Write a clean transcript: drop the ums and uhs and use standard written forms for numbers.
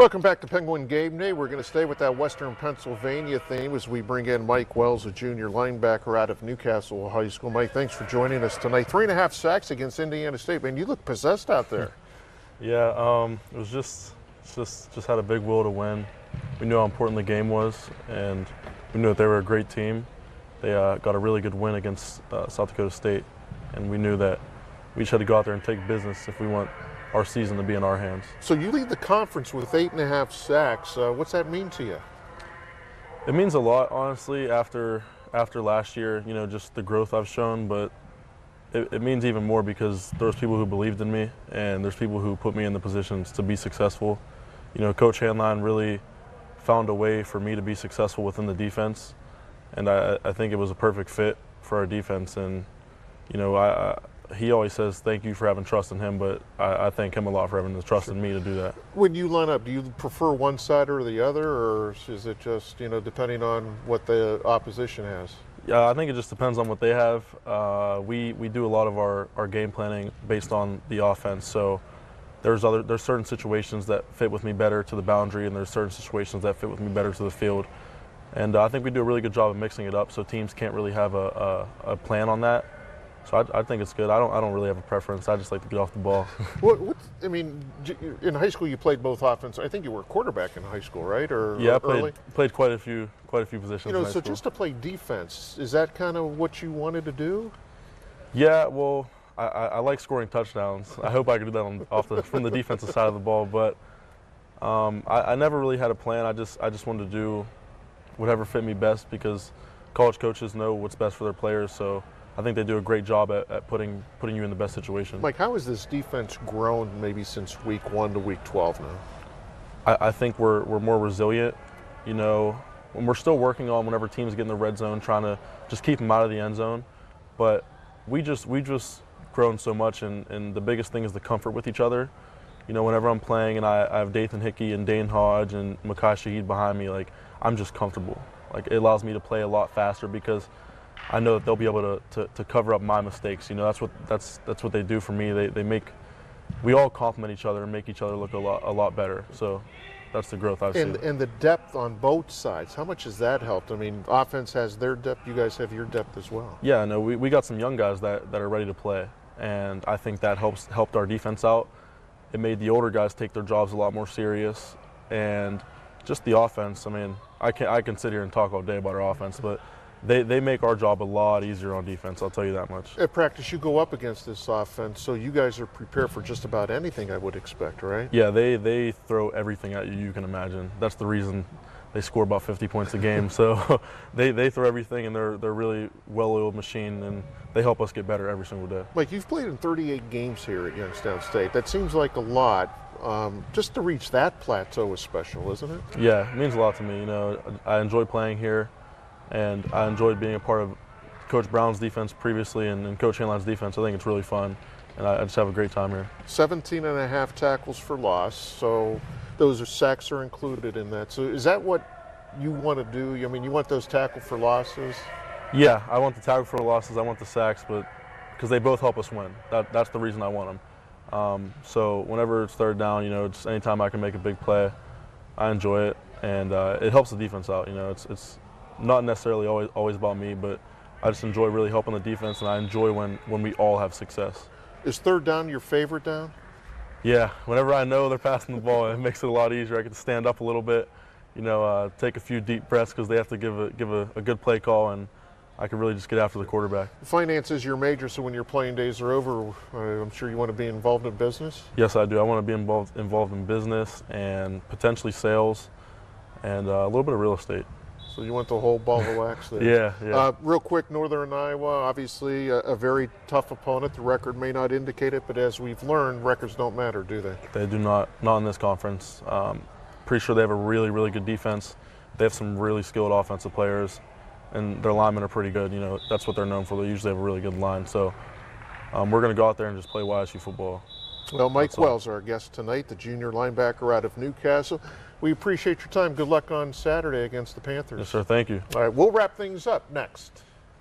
Welcome back to Penguin Gameday. We're going to stay with that Western Pennsylvania theme as we bring in Mike Wells, a junior linebacker out of Newcastle High School. Mike, thanks for joining us tonight. 3.5 sacks against Indiana State. Man, you look possessed out there. Yeah, it was just had a big will to win. We knew how important the game was, and we knew that they were a great team. They got a really good win against South Dakota State, and we knew that we just had to go out there and take business if we want our season to be in our hands. So you lead the conference with 8.5 sacks. What's that mean to you? It means a lot, honestly, after last year, you know, just the growth I've shown, but it means even more because there's people who believed in me, and there's people who put me in the positions to be successful. You know, Coach Hanline really found a way for me to be successful within the defense, and I think it was a perfect fit for our defense. And, you know, he always says thank you for having trust in him, but I thank him a lot for having the trust in me to do that. When you line up, do you prefer one side or the other, or is it just, you know, depending on what the opposition has? Yeah, I think it just depends on what they have. We do a lot of our game planning based on the offense. So there's certain situations that fit with me better to the boundary, and there's certain situations that fit with me better to the field. And I think we do a really good job of mixing it up, so teams can't really have a plan on that. So I think it's good. I don't really have a preference. I just like to get off the ball. I mean, in high school you played both offense. I think you were a quarterback in high school, right? Yeah, I played quite a few positions. You know, in high so school. just to play defense, is that kind of what you wanted to do? Yeah, well, I like scoring touchdowns. I hope I could do that from the defensive side of the ball. But I never really had a plan. I just wanted to do whatever fit me best because college coaches know what's best for their players. So I think they do a great job at putting you in the best situation. Mike, how has this defense grown maybe since week 1 to week 12 now? I think we're more resilient. You know, when we're still working on whenever teams get in the red zone, trying to just keep them out of the end zone. But we just grown so much, and the biggest thing is the comfort with each other. You know, whenever I'm playing and I have Dathan Hickey and Dane Hodge and Makai Shaheed behind me, like, I'm just comfortable. Like, it allows me to play a lot faster because I know that they'll be able to cover up my mistakes. You know, that's what they do for me. We all complement each other and make each other look a lot better. So that's the growth I've seen. And the depth on both sides, how much has that helped? I mean, offense has their depth, you guys have your depth as well. Yeah, no, we got some young guys that are ready to play, and I think that helped our defense out. It made the older guys take their jobs a lot more serious, and just the offense. I mean, I can sit here and talk all day about our offense, but they make our job a lot easier on defense, I'll tell you that much. At practice, you go up against this offense, so you guys are prepared for just about anything, I would expect, right? Yeah, they throw everything at you can imagine. That's the reason they score about 50 points a game. So they throw everything, and they're really well-oiled machine, and they help us get better every single day. Mike, you've played in 38 games here at Youngstown State. That seems like a lot. Just to reach that plateau is special, isn't it? Yeah, it means a lot to me. You know, I enjoy playing here. And I enjoyed being a part of Coach Brown's defense previously and Coach Hanline's defense. I think it's really fun, and I just have a great time here. 17.5 tackles for loss, so those sacks are included in that. So is that what you want to do? I mean, you want those tackle for losses? Yeah, I want the tackle for losses. I want the sacks, but because they both help us win. That's the reason I want them. So whenever it's third down, you know, just anytime I can make a big play, I enjoy it, and it helps the defense out. You know, it's not necessarily always about me, but I just enjoy really helping the defense, and I enjoy when we all have success. Is third down your favorite down? Yeah, whenever I know they're passing the ball, it makes it a lot easier. I get to stand up a little bit, you know, take a few deep breaths because they have to give a good play call, and I can really just get after the quarterback. Finance is your major, so when your playing days are over, I'm sure you want to be involved in business? Yes, I do. I want to be involved in business and potentially sales and a little bit of real estate. So you want the whole ball of wax there. Yeah. Real quick, Northern Iowa, obviously a very tough opponent. The record may not indicate it, but as we've learned, records don't matter, do they? They do not in this conference. Pretty sure they have a really, really good defense. They have some really skilled offensive players, and their linemen are pretty good. You know, that's what they're known for. They usually have a really good line. So we're going to go out there and just play YSU football. Well, Mike Wells, our guest tonight, the junior linebacker out of Newcastle. We appreciate your time. Good luck on Saturday against the Panthers. Yes, sir. Thank you. All right, we'll wrap things up next.